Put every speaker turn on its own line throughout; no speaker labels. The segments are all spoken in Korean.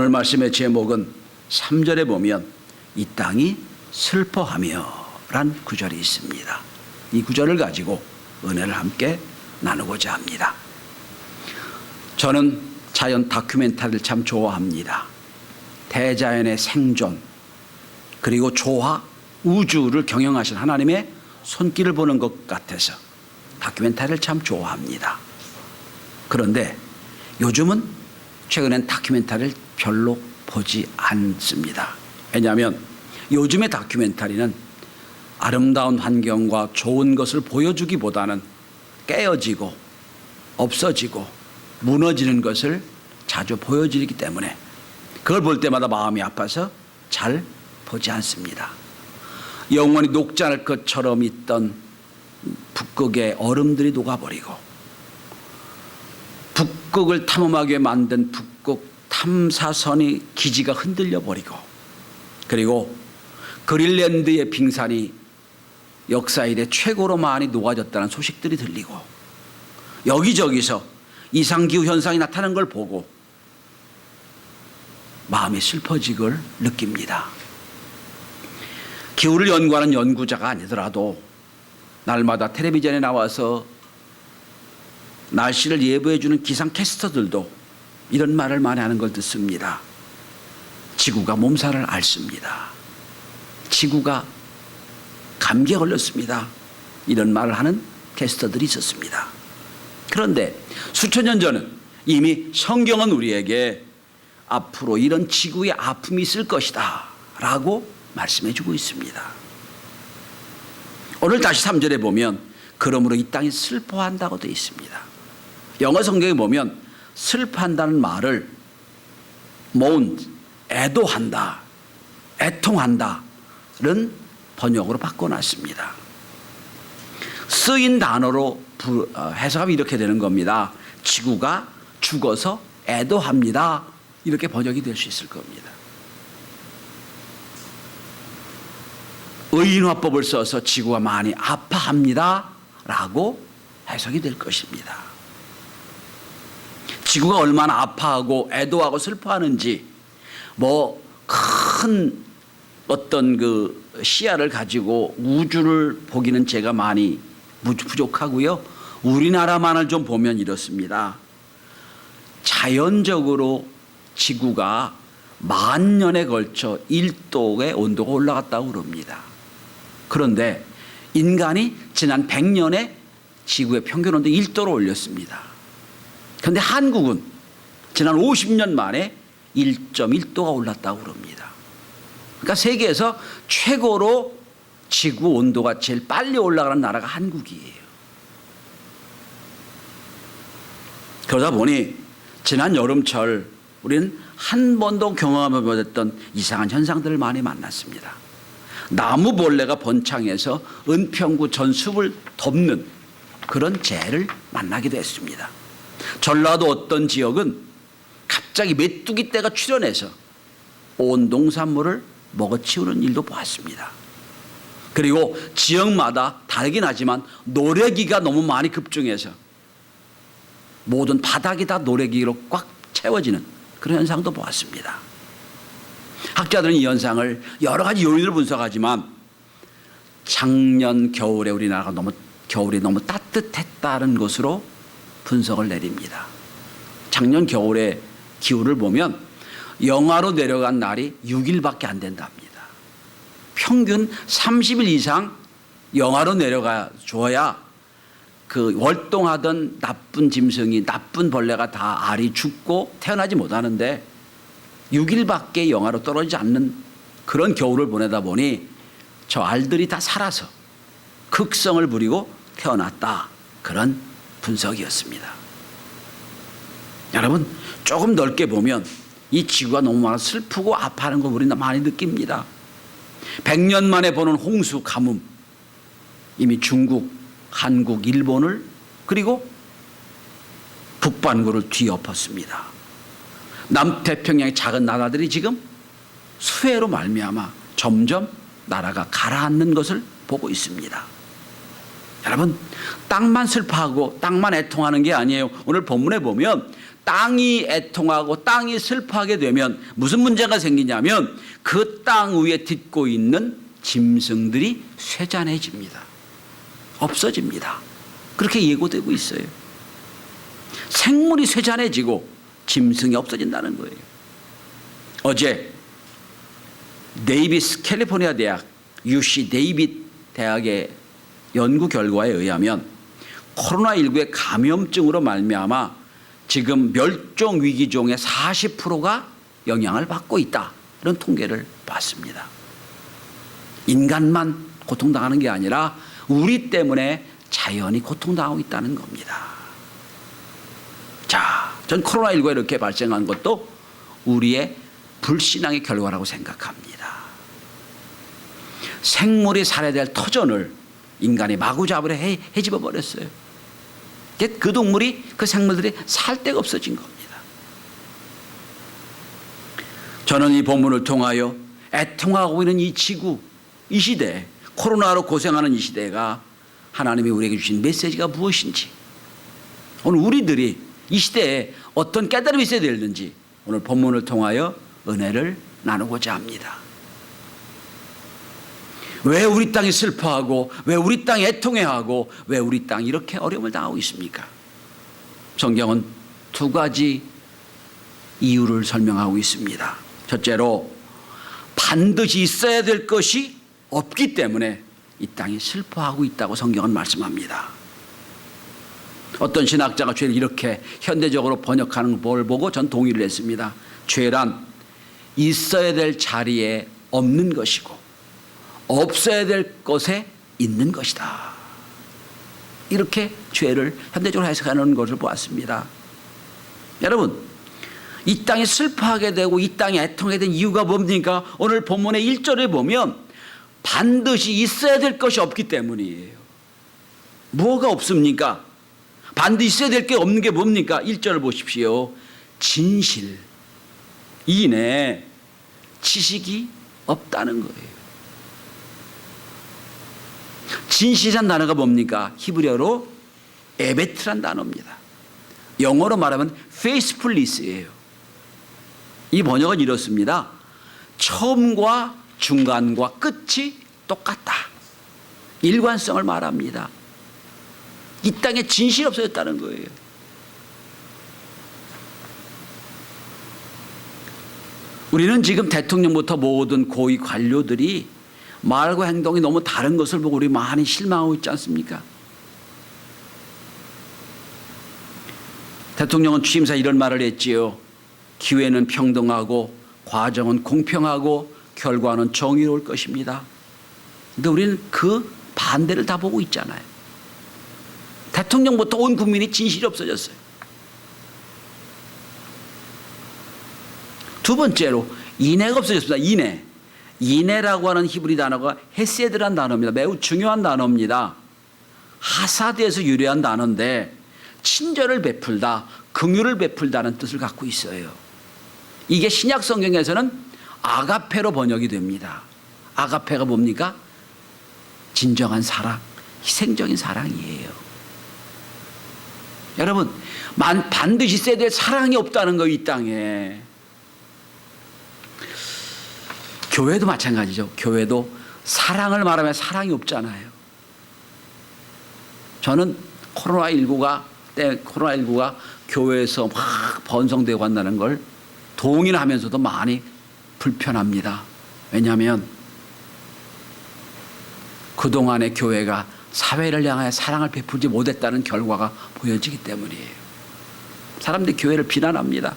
오늘 말씀의 제목은 3절에 보면 이 땅이 슬퍼하며 란 구절이 있습니다. 이 구절을 가지고 은혜를 함께 나누고자 합니다. 저는 자연 다큐멘터리를 참 좋아합니다. 대자연의 생존, 그리고 조화, 우주를 경영하신 하나님의 손길을 보는 것 같아서 다큐멘터리를 참 좋아합니다. 그런데 요즘은 최근엔 다큐멘터리를 별로 보지 않습니다. 왜냐하면 요즘의 다큐멘터리는 아름다운 환경과 좋은 것을 보여주기보다는 깨어지고 없어지고 무너지는 것을 자주 보여주기 때문에 그걸 볼 때마다 마음이 아파서 잘 보지 않습니다. 영원히 녹지 않을 것처럼 있던 북극의 얼음들이 녹아버리고 북극을 탐험하게 만든 북극 탐사선이 기지가 흔들려버리고 그리고 그린란드의 빙산이 역사 이래 최고로 많이 녹아졌다는 소식들이 들리고 여기저기서 이상기후 현상이 나타나는 걸 보고 마음이 슬퍼지걸 느낍니다. 기후를 연구하는 연구자가 아니더라도 날마다 텔레비전에 나와서 날씨를 예보해주는 기상캐스터들도 이런 말을 많이 하는 걸 듣습니다. 지구가 몸살을 앓습니다. 지구가 감기에 걸렸습니다. 이런 말을 하는 캐스터들이 있었습니다. 그런데 수천 년 전은 이미 성경은 우리에게 앞으로 이런 지구의 아픔이 있을 것이다 라고 말씀해 주고 있습니다. 오늘 다시 3절에 보면 그러므로 이 땅이 슬퍼한다고 되어 있습니다. 영어 성경에 보면 슬퍼한다는 말을 mourn, 애도한다, 애통한다는 번역으로 바꿔놨습니다. 쓰인 단어로 해석하면 이렇게 되는 겁니다. 지구가 죽어서 애도합니다. 이렇게 번역이 될 수 있을 겁니다. 의인화법을 써서 지구가 많이 아파합니다 라고 해석이 될 것입니다. 지구가 얼마나 아파하고 애도하고 슬퍼하는지 큰 어떤 그 시야를 가지고 우주를 보기는 제가 많이 부족하고요. 우리나라만을 좀 보면 이렇습니다. 자연적으로 지구가 만 년에 걸쳐 1도의 온도가 올라갔다고 그럽니다. 그런데 인간이 지난 100년에 지구의 평균 온도 1도로 올렸습니다. 그런데 한국은 지난 50년 만에 1.1도가 올랐다고 그럽니다. 그러니까 세계에서 최고로 지구 온도가 제일 빨리 올라가는 나라가 한국이에요. 그러다 보니 지난 여름철 우리는 한 번도 경험하지 못했던 이상한 현상들을 많이 만났습니다. 나무벌레가 번창해서 은평구 전 숲을 덮는 그런 재해를 만나기도 했습니다. 전라도 어떤 지역은 갑자기 메뚜기 떼가 출현해서 온 농산물을 먹어치우는 일도 보았습니다. 그리고 지역마다 다르긴 하지만 노래기가 너무 많이 급증해서 모든 바닥이 다 노래기로 꽉 채워지는 그런 현상도 보았습니다. 학자들은 이 현상을 여러 가지 요인을 분석하지만 작년 겨울에 우리나라가 겨울이 너무 따뜻했다는 것으로 분석을 내립니다. 작년 겨울에 기후를 보면 영하로 내려간 날이 6일밖에 안 된답니다. 평균 30일 이상 영하로 내려가 줘야 그 월동하던 나쁜 짐승이 나쁜 벌레가 다 알이 죽고 태어나지 못하는데 6일밖에 영하로 떨어지지 않는 그런 겨울을 보내다 보니 저 알들이 다 살아서 극성을 부리고 태어났다. 그런 분석이었습니다. 여러분 조금 넓게 보면 이 지구가 너무 많아 슬프고 아파하는 걸 우리는 많이 느낍니다. 100년 만에 보는 홍수 가뭄, 이미 중국, 한국, 일본을 그리고 북반구를 뒤엎었습니다. 남태평양의 작은 나라들이 지금 수해로 말미암아 점점 나라가 가라앉는 것을 보고 있습니다. 여러분 땅만 슬퍼하고 땅만 애통하는 게 아니에요. 오늘 본문에 보면 땅이 애통하고 땅이 슬퍼하게 되면 무슨 문제가 생기냐면 그 땅 위에 딛고 있는 짐승들이 쇠잔해집니다. 없어집니다. 그렇게 예고되고 있어요. 생물이 쇠잔해지고 짐승이 없어진다는 거예요. 어제 데이비스 캘리포니아 대학 UC 데이빗 대학의 연구 결과에 의하면 코로나19의 감염증으로 말미암아 지금 멸종 위기종의 40%가 영향을 받고 있다. 이런 통계를 봤습니다. 인간만 고통당하는 게 아니라 우리 때문에 자연이 고통당하고 있다는 겁니다. 자, 전 코로나19가 이렇게 발생한 것도 우리의 불신앙의 결과라고 생각합니다. 생물이 살아야 될 터전을 인간이 마구잡이로 헤집어 버렸어요. 그 동물이, 그 생물들이 살 데가 없어진 겁니다. 저는 이 본문을 통하여 애통하고 있는 이 지구, 이 시대, 코로나로 고생하는 이 시대가 하나님이 우리에게 주신 메시지가 무엇인지, 오늘 우리들이 이 시대에 어떤 깨달음이 있어야 되는지 오늘 본문을 통하여 은혜를 나누고자 합니다. 왜 우리 땅이 슬퍼하고, 왜 우리 땅이 애통해하고, 왜 우리 땅이 이렇게 어려움을 당하고 있습니까? 성경은 두 가지 이유를 설명하고 있습니다. 첫째로 반드시 있어야 될 것이 없기 때문에 이 땅이 슬퍼하고 있다고 성경은 말씀합니다. 어떤 신학자가 죄를 이렇게 현대적으로 번역하는 걸 보고 전 동의를 했습니다. 죄란 있어야 될 자리에 없는 것이고 없어야 될 것에 있는 것이다. 이렇게 죄를 현대적으로 해석하는 것을 보았습니다. 여러분, 이 땅이 슬퍼하게 되고 이 땅이 애통하게 된 이유가 뭡니까? 오늘 본문의 1절에 보면 반드시 있어야 될 것이 없기 때문이에요. 뭐가 없습니까? 반드시 있어야 될 게 없는 게 뭡니까? 1절을 보십시오. 진실, 인내, 지식이 없다는 거예요. 진실이란 단어가 뭡니까? 히브리어로 에베트란 단어입니다. 영어로 말하면 faithfulness예요. 이 번역은 이렇습니다. 처음과 중간과 끝이 똑같다. 일관성을 말합니다. 이 땅에 진실이 없어졌다는 거예요. 우리는 지금 대통령부터 모든 고위 관료들이 말과 행동이 너무 다른 것을 보고 우리 많이 실망하고 있지 않습니까? 대통령은 취임사 이런 말을 했지요. 기회는 평등하고 과정은 공평하고 결과는 정의로울 것입니다. 근데 우리는 그 반대를 다 보고 있잖아요. 대통령부터 온 국민이 진실이 없어졌어요. 두 번째로 인애가 없어졌습니다. 인애. 인애라고 하는 히브리 단어가 헤세드라는 단어입니다. 매우 중요한 단어입니다. 하사드에서 유래한 단어인데 친절을 베풀다, 긍휼을 베풀다는 뜻을 갖고 있어요. 이게 신약 성경에서는 아가페로 번역이 됩니다. 아가페가 뭡니까? 진정한 사랑, 희생적인 사랑이에요. 여러분, 반드시 있어야 될 사랑이 없다는 거, 이 땅에. 교회도 마찬가지죠. 교회도 사랑을 말하면 사랑이 없잖아요. 저는 코로나19가 교회에서 막 번성되고 한다는 걸 동의를 하면서도 많이 불편합니다. 왜냐하면 그동안의 교회가 사회를 향하여 사랑을 베풀지 못했다는 결과가 보여지기 때문이에요. 사람들이 교회를 비난합니다.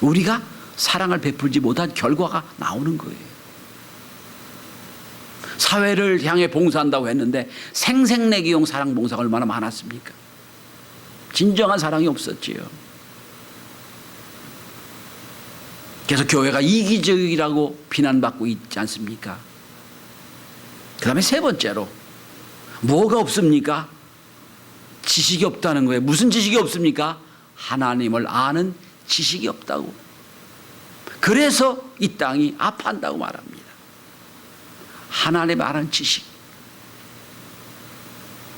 우리가 사랑을 베풀지 못한 결과가 나오는 거예요. 사회를 향해 봉사한다고 했는데 생색내기용 사랑 봉사가 얼마나 많았습니까? 진정한 사랑이 없었지요. 그래서 교회가 이기적이라고 비난받고 있지 않습니까? 그 다음에 세 번째로 뭐가 없습니까? 지식이 없다는 거예요. 무슨 지식이 없습니까? 하나님을 아는 지식이 없다고. 그래서 이 땅이 아파한다고 말합니다. 하나님을 아는 지식.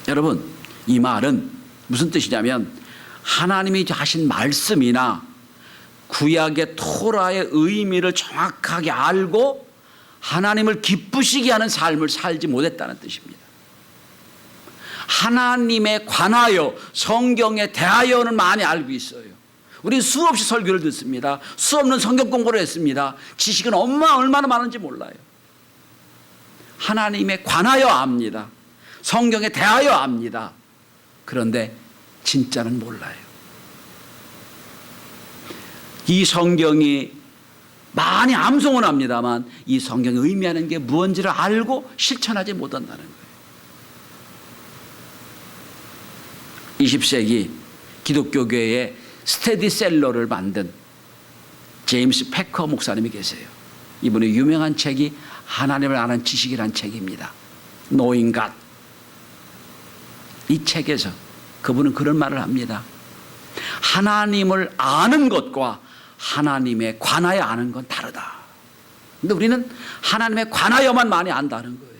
여러분, 이 말은 무슨 뜻이냐면 하나님이 하신 말씀이나 구약의 토라의 의미를 정확하게 알고 하나님을 기쁘시게 하는 삶을 살지 못했다는 뜻입니다. 하나님에 관하여 성경에 대하여는 많이 알고 있어요. 우리 수없이 설교를 듣습니다. 수없는 성경 공부를 했습니다. 지식은 얼마나 많은지 몰라요. 하나님에 관하여 압니다. 성경에 대하여 압니다. 그런데 진짜는 몰라요. 이 성경이 많이 암송은 합니다만 이 성경이 의미하는 게 무언지를 알고 실천하지 못한다는 거예요. 20세기 기독교계에 스테디셀러를 만든 제임스 패커 목사님이 계세요. 이분의 유명한 책이 하나님을 아는 지식이라는 책입니다. Knowing God. 이 책에서 그분은 그런 말을 합니다. 하나님을 아는 것과 하나님에 관하여 아는 건 다르다. 근데 우리는 하나님에 관하여만 많이 안다는 거예요.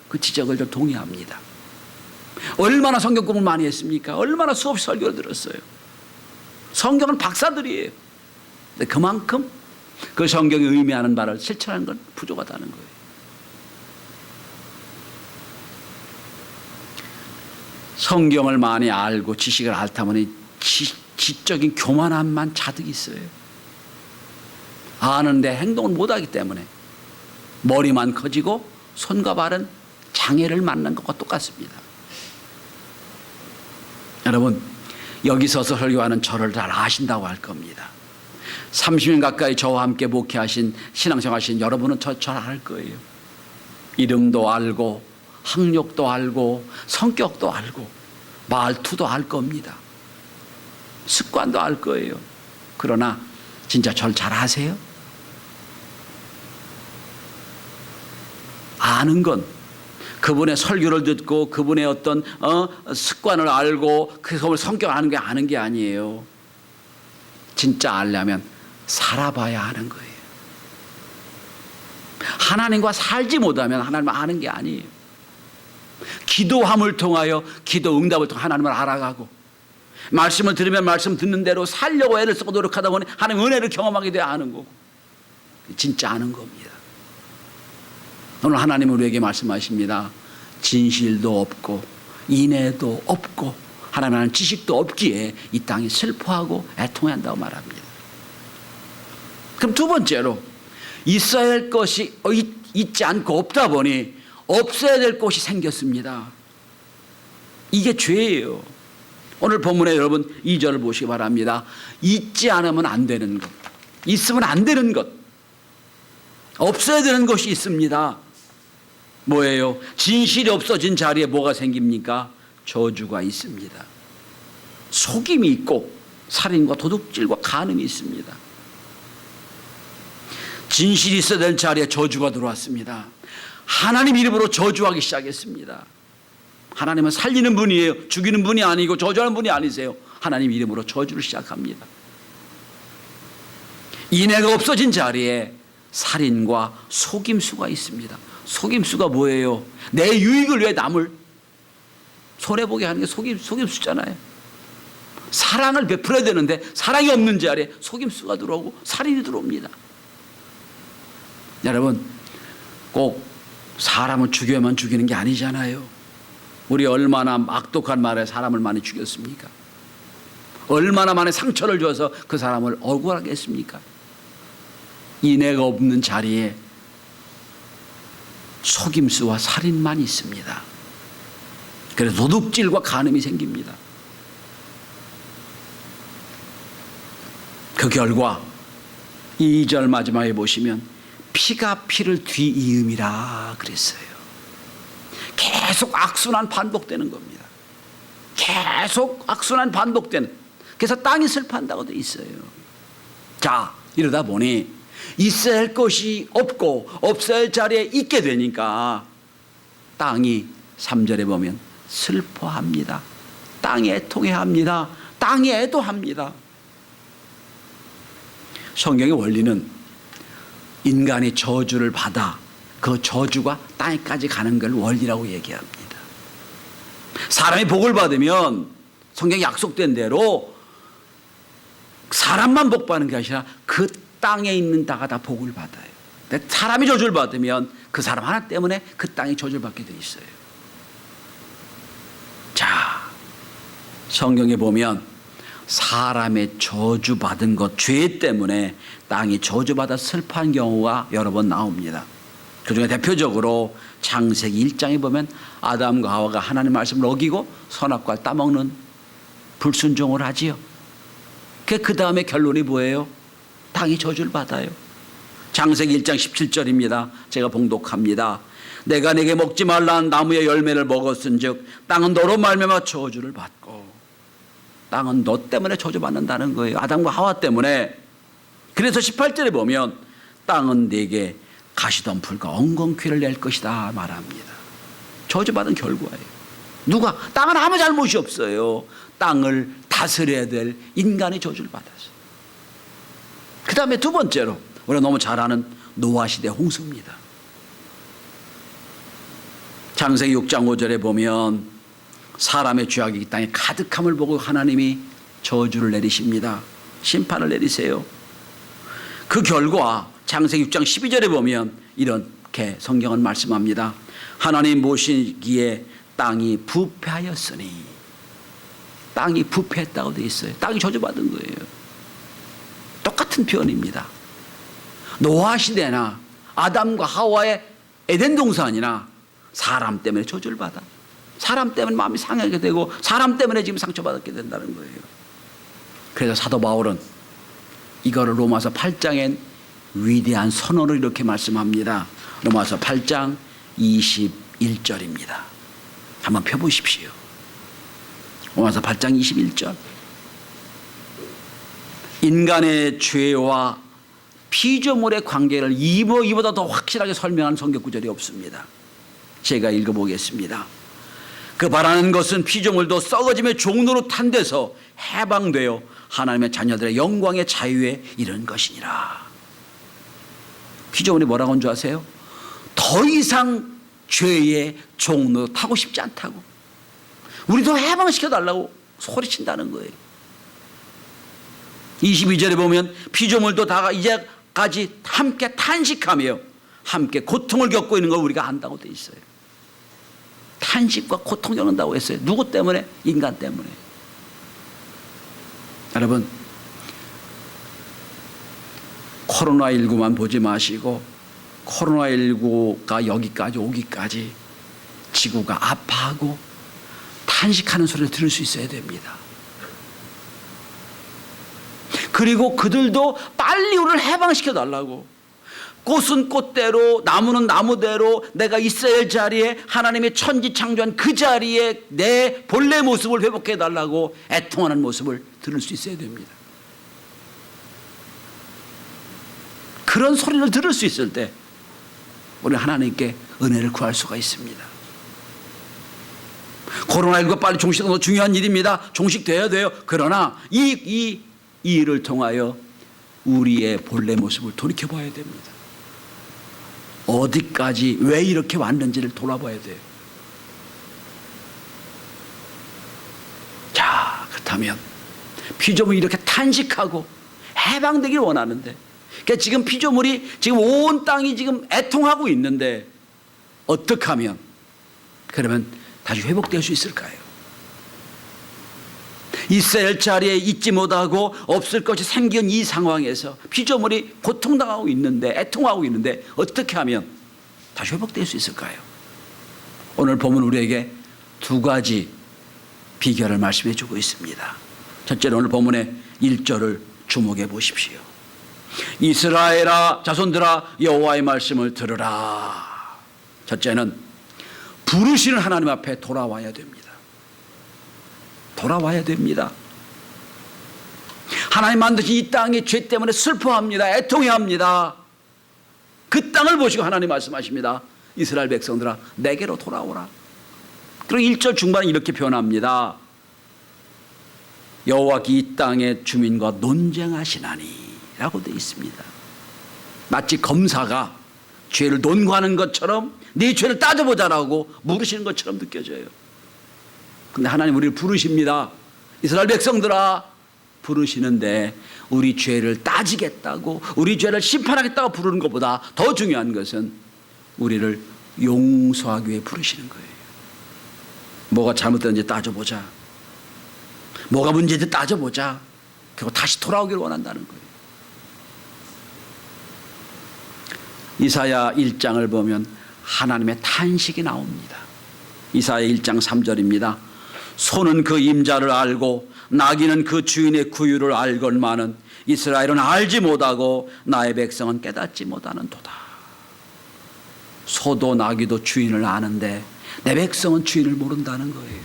그 지적을 좀 동의합니다. 얼마나 성경 공부를 많이 했습니까? 얼마나 수없이 설교를 들었어요. 성경은 박사들이에요. 근데 그만큼 그 성경이 의미하는 바를 실천하는 건 부족하다는 거예요. 성경을 많이 알고 지식을 앓다 보니 지적인 교만함만 자득 있어요. 아는데 행동을 못하기 때문에 머리만 커지고 손과 발은 장애를 맞는 것과 똑같습니다. 여러분, 여기 서서 설교하는 저를 잘 아신다고 할 겁니다. 30년 가까이 저와 함께 목회하신 신앙생활 하신 여러분은 저 잘 알 거예요. 이름도 알고 학력도 알고 성격도 알고 말투도 알 겁니다. 습관도 알 거예요. 그러나 진짜 절 잘 아세요? 아는 건 그분의 설교를 듣고 그분의 어떤 습관을 알고 그분의 성격을 아는 게 아니에요. 진짜 알려면 살아봐야 아는 거예요. 하나님과 살지 못하면 하나님을 아는 게 아니에요. 기도함을 통하여 기도 응답을 통해 하나님을 알아가고 말씀을 들으면 말씀 듣는 대로 살려고 애를 쓰고 노력하다 보니 하나님의 은혜를 경험하게 돼야 아는 거고 진짜 아는 겁니다. 오늘 하나님은 우리에게 말씀하십니다. 진실도 없고 인애도 없고 하나님의 지식도 없기에 이 땅이 슬퍼하고 애통해야 한다고 말합니다. 그럼 두 번째로 있어야 할 것이 있지 않고 없다 보니 없어야 될 것이 생겼습니다. 이게 죄예요. 오늘 본문에 여러분 2절을 보시기 바랍니다. 있지 않으면 안 되는 것, 있으면 안 되는 것, 없어야 되는 것이 있습니다. 뭐예요? 진실이 없어진 자리에 뭐가 생깁니까? 저주가 있습니다. 속임이 있고 살인과 도둑질과 간음이 있습니다. 진실이 있어야 될 자리에 저주가 들어왔습니다. 하나님 이름으로 저주하기 시작했습니다. 하나님은 살리는 분이에요. 죽이는 분이 아니고 저주하는 분이 아니세요. 하나님 이름으로 저주를 시작합니다. 인애가 없어진 자리에 살인과 속임수가 있습니다. 속임수가 뭐예요? 내 유익을 위해 남을 손해보게 하는 게 속임수잖아요. 사랑을 베풀어야 되는데 사랑이 없는 자리에 속임수가 들어오고 살인이 들어옵니다. 여러분, 꼭 사람을 죽여야만 죽이는 게 아니잖아요. 우리 얼마나 악독한 말에 사람을 많이 죽였습니까? 얼마나 많은 상처를 줘서 그 사람을 억울하게 했습니까? 인애가 없는 자리에 속임수와 살인만 있습니다. 그래서 도둑질과 간음이 생깁니다. 그 결과 2절 마지막에 보시면 피가 피를 뒤이음이라 그랬어요. 계속 악순환 반복되는 겁니다. 계속 악순환 반복되는. 그래서 땅이 슬퍼한다고 돼 있어요. 자, 이러다 보니 있어야 할 것이 없고 없어야 할 자리에 있게 되니까 땅이 3절에 보면 슬퍼합니다. 땅이 애통해합니다. 땅이 애도합니다. 성경의 원리는 인간이 저주를 받아 그 저주가 땅에까지 가는 걸 원리라고 얘기합니다. 사람이 복을 받으면 성경에 약속된 대로 사람만 복 받는 게 아니라 그 땅에 있는 자가 다 복을 받아요. 근데 사람이 저주를 받으면 그 사람 하나 때문에 그 땅이 저주를 받게 돼 있어요. 자, 성경에 보면 사람의 저주받은 것, 죄 때문에 땅이 저주받아 슬퍼한 경우가 여러 번 나옵니다. 그중에 대표적으로 창세기 1장에 보면 아담과 하와가 하나님 말씀을 어기고 선악과를 따먹는 불순종을 하지요. 그 다음에 결론이 뭐예요? 땅이 저주를 받아요. 창세기 1장 17절입니다. 제가 봉독합니다. 내가 내게 먹지 말라는 나무의 열매를 먹었은즉 땅은 너로 말미암아 저주를 받고, 땅은 너 때문에 저주받는다는 거예요. 아담과 하와 때문에. 그래서 18절에 보면 땅은 네게 가시덤불과 엉겅퀴를 낼 것이다 말합니다. 저주받은 결과예요. 누가? 땅은 아무 잘못이 없어요. 땅을 다스려야 될 인간이 저주를 받았어요. 그 다음에 두 번째로 우리가 너무 잘 아는 노아 시대 홍수입니다. 창세기 6장 5절에 보면 사람의 죄악이 이 땅에 가득함을 보고 하나님이 저주를 내리십니다. 심판을 내리세요. 그 결과 창세기 6장 12절에 보면 이렇게 성경은 말씀합니다. 하나님 보시기에 땅이 부패하였으니, 땅이 부패했다고 되어 있어요. 땅이 저주받은 거예요. 똑같은 표현입니다. 노아 시대나 아담과 하와의 에덴 동산이나 사람 때문에 저주를 받아, 사람 때문에 마음이 상하게 되고 사람 때문에 지금 상처받게 된다는 거예요. 그래서 사도 바울은 이거를 로마서 8장엔 위대한 선언을 이렇게 말씀합니다. 로마서 8장 21절입니다. 한번 펴보십시오. 로마서 8장 21절. 인간의 죄와 피조물의 관계를 이보다 더 확실하게 설명하는 성경 구절이 없습니다. 제가 읽어보겠습니다. 그 바라는 것은 피조물도 썩어짐의 종로로 탄 데서 해방되어 하나님의 자녀들의 영광의 자유에 이른 것이니라. 피조물이 뭐라고 한 줄 아세요? 더 이상 죄의 종로 타고 싶지 않다고, 우리도 해방시켜달라고 소리친다는 거예요. 22절에 보면 피조물도 다 이제까지 함께 탄식하며 함께 고통을 겪고 있는 걸 우리가 안다고 돼 있어요. 탄식과 고통 겪는다고 했어요. 누구 때문에? 인간 때문에. 여러분, 코로나19만 보지 마시고 코로나19가 여기까지 오기까지 지구가 아파하고 탄식하는 소리를 들을 수 있어야 됩니다. 그리고 그들도 빨리 우리를 해방시켜 달라고, 꽃은 꽃대로 나무는 나무대로 내가 있어야 할 자리에, 하나님의 천지 창조한 그 자리에 내 본래 모습을 회복해 달라고 애통하는 모습을 들을 수 있어야 됩니다. 그런 소리를 들을 수 있을 때 우리 하나님께 은혜를 구할 수가 있습니다. 코로나19가 빨리 종식되는 건 중요한 일입니다. 종식돼야 돼요. 그러나 이 일을 통하여 우리의 본래 모습을 돌이켜봐야 됩니다. 어디까지 왜 이렇게 왔는지를 돌아봐야 돼요. 자, 그렇다면 피조물이 이렇게 탄식하고 해방되길 원하는데, 그러니까 지금 피조물이 지금 온 땅이 지금 애통하고 있는데 어떻게 하면 그러면 다시 회복될 수 있을까요? 있어야 할 자리에 있지 못하고 없을 것이 생긴 이 상황에서 피조물이 고통당하고 있는데, 애통하고 있는데 어떻게 하면 다시 회복될 수 있을까요? 오늘 보면 우리에게 두 가지 비결을 말씀해 주고 있습니다. 첫째로 오늘 본문의 1절을 주목해 보십시오. 이스라엘아 자손들아 여호와의 말씀을 들으라. 첫째는 부르시는 하나님 앞에 돌아와야 됩니다. 돌아와야 됩니다. 하나님 만드신 이 땅이 죄 때문에 슬퍼합니다. 애통해합니다. 그 땅을 보시고 하나님 말씀하십니다. 이스라엘 백성들아 내게로 돌아오라. 그리고 1절 중반에 이렇게 표현합니다. 여호와께 이 땅의 주민과 논쟁하시나니 라고 되어 있습니다. 마치 검사가 죄를 논거하는 것처럼 네 죄를 따져보자라고 물으시는 것처럼 느껴져요. 근데 하나님 우리를 부르십니다. 이스라엘 백성들아 부르시는데 우리 죄를 따지겠다고, 우리 죄를 심판하겠다고 부르는 것보다 더 중요한 것은 우리를 용서하기 위해 부르시는 거예요. 뭐가 잘못됐는지 따져보자. 뭐가 문제인지 따져보자. 그리고 다시 돌아오기를 원한다는 거예요. 이사야 1장을 보면 하나님의 탄식이 나옵니다. 이사야 1장 3절입니다. 소는 그 임자를 알고 나귀는 그 주인의 구유를 알건만은 이스라엘은 알지 못하고 나의 백성은 깨닫지 못하는도다. 소도 나귀도 주인을 아는데 내 백성은 주인을 모른다는 거예요.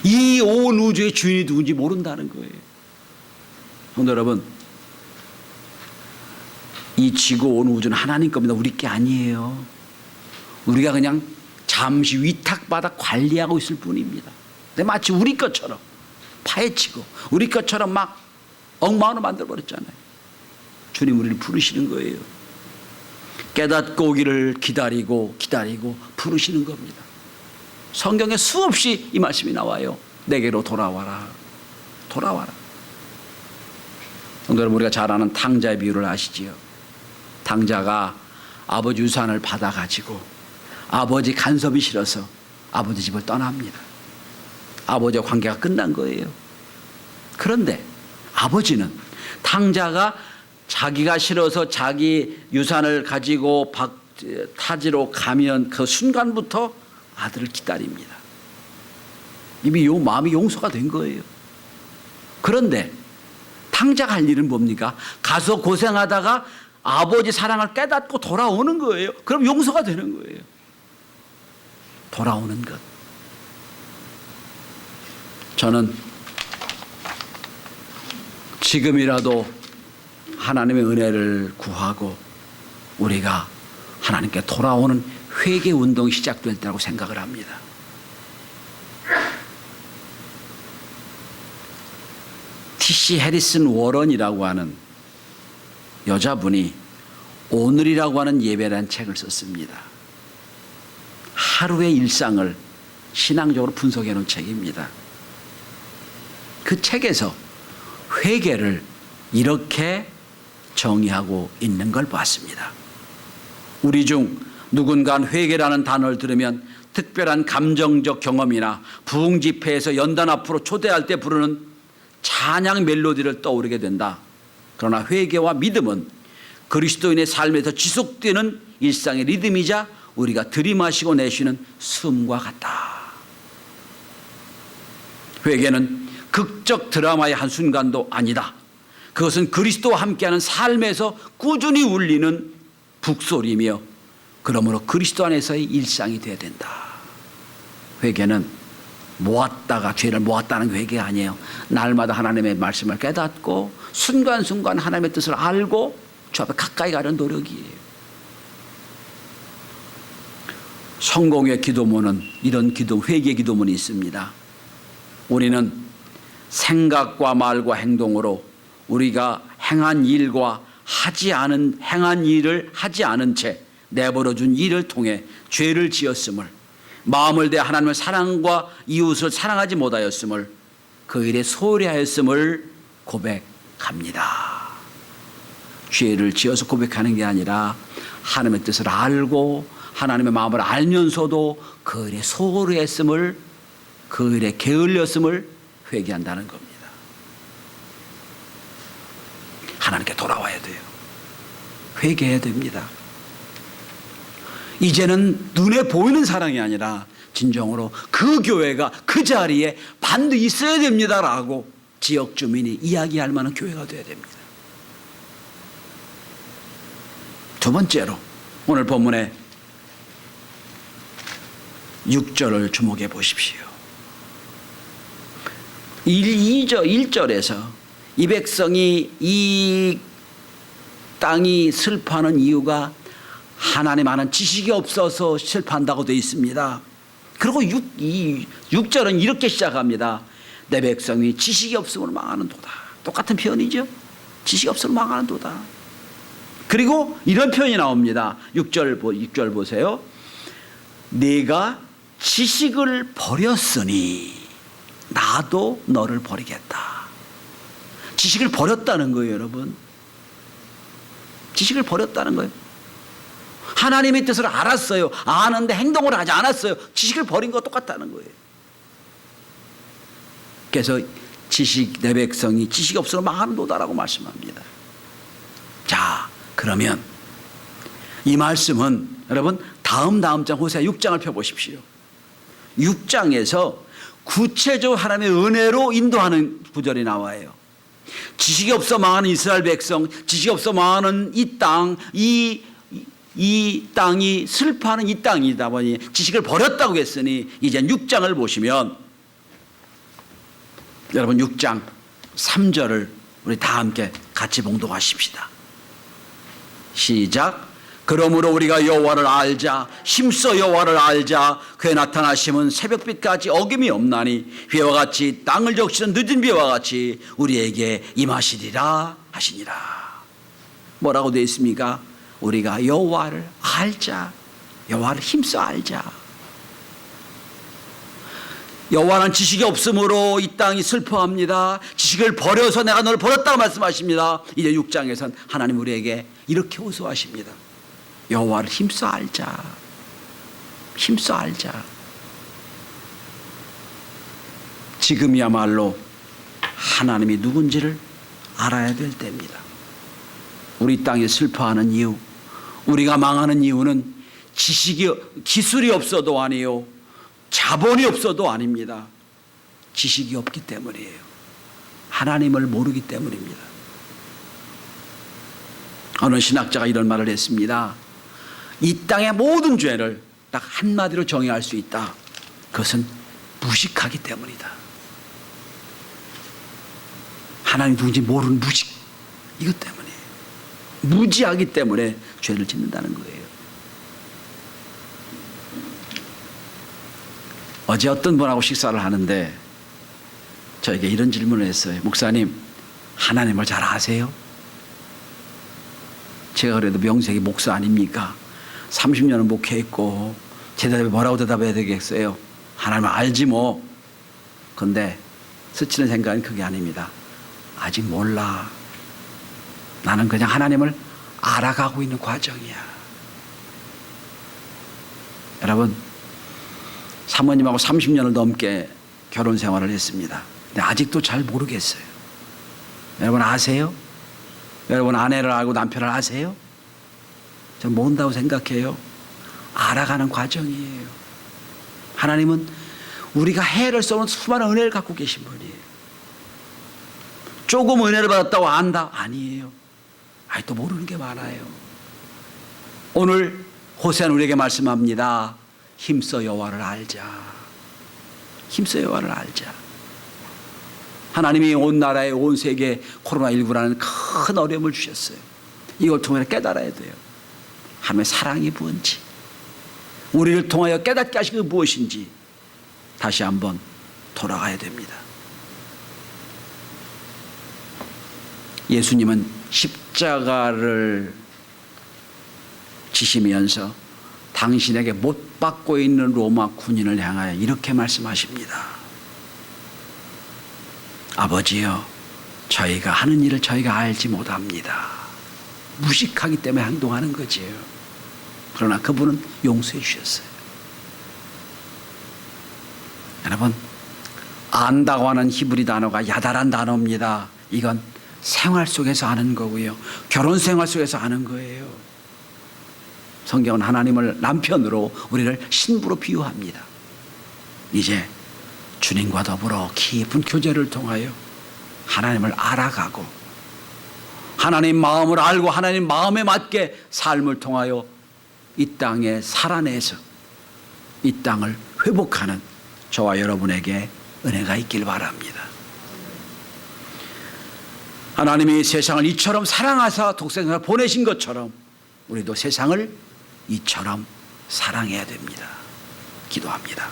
이 온 우주의 주인이 누군지 모른다는 거예요. 성도 여러분, 이 지구 온 우주는 하나님 겁니다. 우리 게 아니에요. 우리가 그냥 잠시 위탁받아 관리하고 있을 뿐입니다. 근데 마치 우리 것처럼 파헤치고 우리 것처럼 막 엉망으로 만들어버렸잖아요. 주님 우리를 부르시는 거예요. 깨닫고 오기를 기다리고 부르시는 겁니다. 성경에 수없이 이 말씀이 나와요. 내게로 돌아와라. 돌아와라. 성도 여러분, 우리가 잘 아는 탕자의 비유를 아시지요? 탕자가 아버지 유산을 받아가지고 아버지 간섭이 싫어서 아버지 집을 떠납니다. 아버지와 관계가 끝난 거예요. 그런데 아버지는 탕자가 자기가 싫어서 자기 유산을 가지고 타지로 가면 그 순간부터 아들을 기다립니다. 이미 마음이 용서가 된 거예요. 그런데 탕자가 할 일은 뭡니까? 가서 고생하다가 아버지 사랑을 깨닫고 돌아오는 거예요. 그럼 용서가 되는 거예요. 돌아오는 것. 저는 지금이라도 하나님의 은혜를 구하고 우리가 하나님께 돌아오는 회개 운동이 시작될 때라고 생각을 합니다. T.C. 해리슨 워런이라고 하는 여자분이 오늘이라고 하는 예배라는 책을 썼습니다. 하루의 일상을 신앙적으로 분석해 놓은 책입니다. 그 책에서 회개를 이렇게 정의하고 있는 걸 봤습니다. 우리 중 누군가 회개라는 단어를 들으면 특별한 감정적 경험이나 부흥 집회에서 연단 앞으로 초대할 때 부르는 찬양 멜로디를 떠오르게 된다. 그러나 회개와 믿음은 그리스도인의 삶에서 지속되는 일상의 리듬이자 우리가 들이마시고 내쉬는 숨과 같다. 회개는 극적 드라마의 한순간도 아니다. 그것은 그리스도와 함께하는 삶에서 꾸준히 울리는 북소리며 그러므로 그리스도 안에서의 일상이 되어야 된다. 회개는 모았다가 죄를 모았다는 회개가 아니에요. 날마다 하나님의 말씀을 깨닫고 순간순간 하나님의 뜻을 알고 주 앞에 가까이 가는 노력이에요. 성공의 기도문은 이런 회개 기도문이 있습니다. 우리는 생각과 말과 행동으로 우리가 행한 일을 하지 않은 채 내버려준 일을 통해 죄를 지었음을, 마음을 대해 하나님의 사랑과 이웃을 사랑하지 못하였음을, 그 일에 소홀히 하였음을 고백합니다. 죄를 지어서 고백하는 게 아니라 하나님의 뜻을 알고 하나님의 마음을 알면서도 그 일에 소홀히 했음을, 그 일에 게을렸음을 회개한다는 겁니다. 하나님께 돌아와야 돼요. 회개해야 됩니다. 이제는 눈에 보이는 사랑이 아니라 진정으로 그 교회가 그 자리에 반드시 있어야 됩니다라고 지역 주민이 이야기할 만한 교회가 되어야 됩니다. 두 번째로 오늘 본문의 6절을 주목해 보십시오. 1절에서 이 백성이 이 땅이 슬퍼하는 이유가 하나님 아는 지식이 없어서 슬퍼한다고 되어 있습니다. 그리고 6절은 이렇게 시작합니다. 내 백성이 지식이 없음으로 망하는도다. 똑같은 표현이죠. 지식이 없음으로 망하는도다. 그리고 이런 표현이 나옵니다. 6절 보세요. 내가 지식을 버렸으니 나도 너를 버리겠다. 지식을 버렸다는 거예요, 여러분. 지식을 버렸다는 거예요. 하나님의 뜻을 알았어요. 아는데 행동을 하지 않았어요. 지식을 버린 거 똑같다는 거예요. 그래서 내 백성이 지식이 없어서 망하는도다라고 말씀합니다. 자, 그러면 이 말씀은 여러분 다음 장 호세아 6장을 펴보십시오. 6장에서 구체적으로 하나님의 은혜로 인도하는 구절이 나와요. 지식이 없어 망하는 이스라엘 백성, 지식이 없어 망하는 이 땅, 이 땅이 슬퍼하는 이 땅이다 보니 지식을 버렸다고 했으니 이제 6장을 보시면 여러분 6장 3절을 우리 다 함께 같이 봉독하십시다. 시작. 그러므로 우리가 여호와를 알자, 힘써 여호와를 알자. 그의 나타나심은 새벽빛까지 어김이 없나니 비와 같이 땅을 적시는 늦은 비와 같이 우리에게 임하시리라 하시니라. 뭐라고 되어 있습니까? 우리가 여호와를 알자, 여호와를 힘써 알자. 여호와는 지식이 없으므로 이 땅이 슬퍼합니다. 지식을 버려서 내가 너를 버렸다고 말씀하십니다. 이제 6장에서는 하나님 우리에게 이렇게 호소하십니다. 여호와를 힘써 알자. 힘써 알자. 지금이야말로 하나님이 누군지를 알아야 될 때입니다. 우리 땅에 슬퍼하는 이유, 우리가 망하는 이유는 기술이 없어도 아니요, 자본이 없어도 아닙니다. 지식이 없기 때문이에요. 하나님을 모르기 때문입니다. 어느 신학자가 이런 말을 했습니다. 이 땅의 모든 죄를 딱 한마디로 정의할 수 있다. 그것은 무식하기 때문이다. 하나님 누군지 모르는 무식, 이것 때문에 무지하기 때문에 죄를 짓는다는 거예요. 어제 어떤 분하고 식사를 하는데 저에게 이런 질문을 했어요. 목사님, 하나님을 잘 아세요? 제가 그래도 명색이 목사 아닙니까? 30년은 목회했고 제 대답에 뭐라고 대답해야 되겠어요? 하나님을 알지 뭐. 근데 스치는 생각은 그게 아닙니다. 아직 몰라. 나는 그냥 하나님을 알아가고 있는 과정이야. 여러분, 사모님하고 30년을 넘게 결혼 생활을 했습니다. 근데 아직도 잘 모르겠어요. 여러분 아세요? 여러분 아내를 알고 남편을 아세요? 전 모른다고 생각해요. 알아가는 과정이에요. 하나님은 우리가 해를 쏘는 수많은 은혜를 갖고 계신 분이에요. 조금 은혜를 받았다고 안다? 아니에요. 아직도 모르는 게 많아요. 오늘 호세아는 우리에게 말씀합니다. 힘써 여호와를 알자. 힘써 여호와를 알자. 하나님이 온 나라에 온 세계에 코로나19라는 큰 어려움을 주셨어요. 이걸 통해 깨달아야 돼요. 하나님의 사랑이 무엇인지, 우리를 통하여 깨닫게 하신 게 무엇인지 다시 한번 돌아가야 됩니다. 예수님은 십자가를 지시면서 당신에게 못 박고 있는 로마 군인을 향하여 이렇게 말씀하십니다. 아버지여, 저희가 하는 일을 저희가 알지 못합니다. 무식하기 때문에 행동하는 거지요. 그러나 그분은 용서해 주셨어요. 여러분, 안다고 하는 히브리 단어가 야달한 단어입니다. 이건 생활 속에서 아는 거고요, 결혼 생활 속에서 아는 거예요. 성경은 하나님을 남편으로, 우리를 신부로 비유합니다. 이제 주님과 더불어 깊은 교제를 통하여 하나님을 알아가고 하나님 마음을 알고 하나님 마음에 맞게 삶을 통하여 이 땅에 살아내서 이 땅을 회복하는 저와 여러분에게 은혜가 있길 바랍니다. 하나님이 세상을 이처럼 사랑하사 독생자를 보내신 것처럼 우리도 세상을 이처럼 사랑해야 됩니다. 기도합니다.